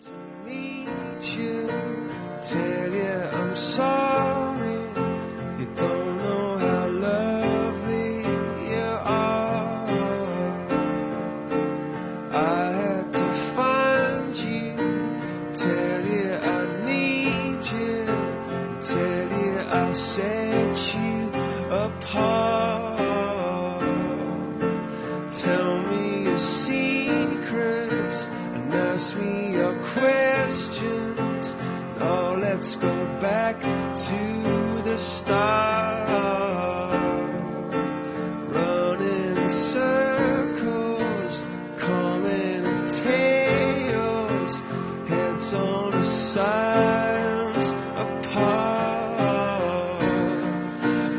to meet you, tell you I'm sorry. You don't know how lovely you are. I had to find you, tell you I need you, tell you I set you apart. Tell me your secrets and ask me your questions. Oh, let's go back to the start. Running in circles, coming in tails, heads on the sides apart.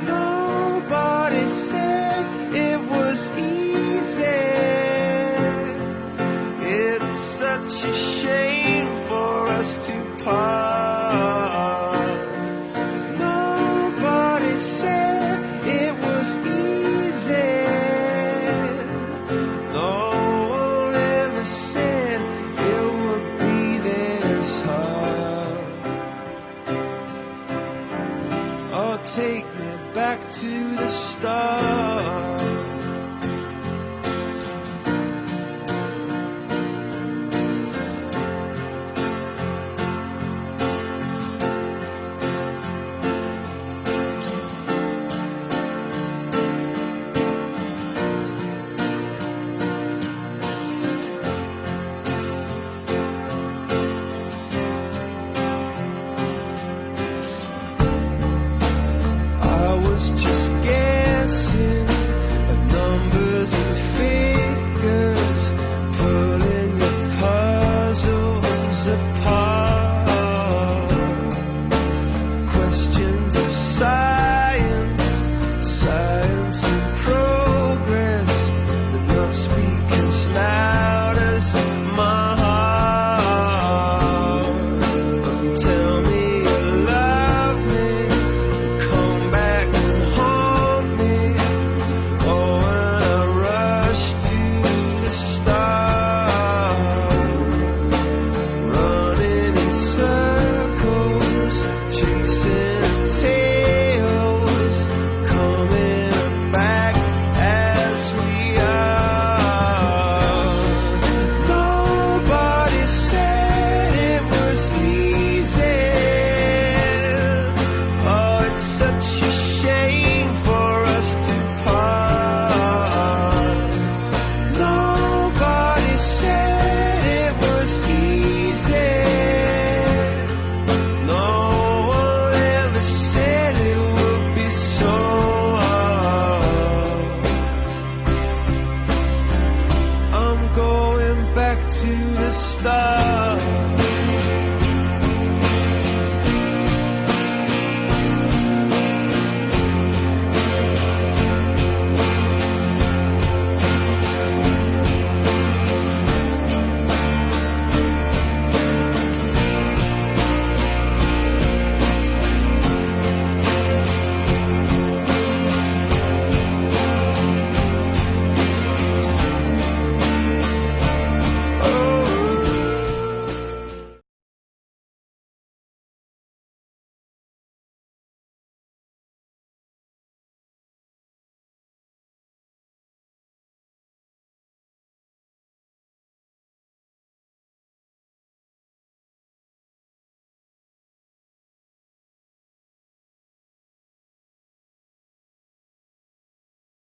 Nobody said it was easy. It's such a shame for us to part. Nobody said it was easy. No one ever said it would be this hard. Oh, take me back to the start. I was just guessing at numbers and figures, pulling the puzzles apart. Questions of science, science and progress, did not speak as loud as my heart. But tell me you love me, come back and haunt me. Oh, when I rush to the start, running in circles, chasing tails, coming back as we are. Nobody said it was easy. Oh, it's such a shame for us to part. Nobody said it was easy. No one ever said it would be so hard. I'm going back to the start.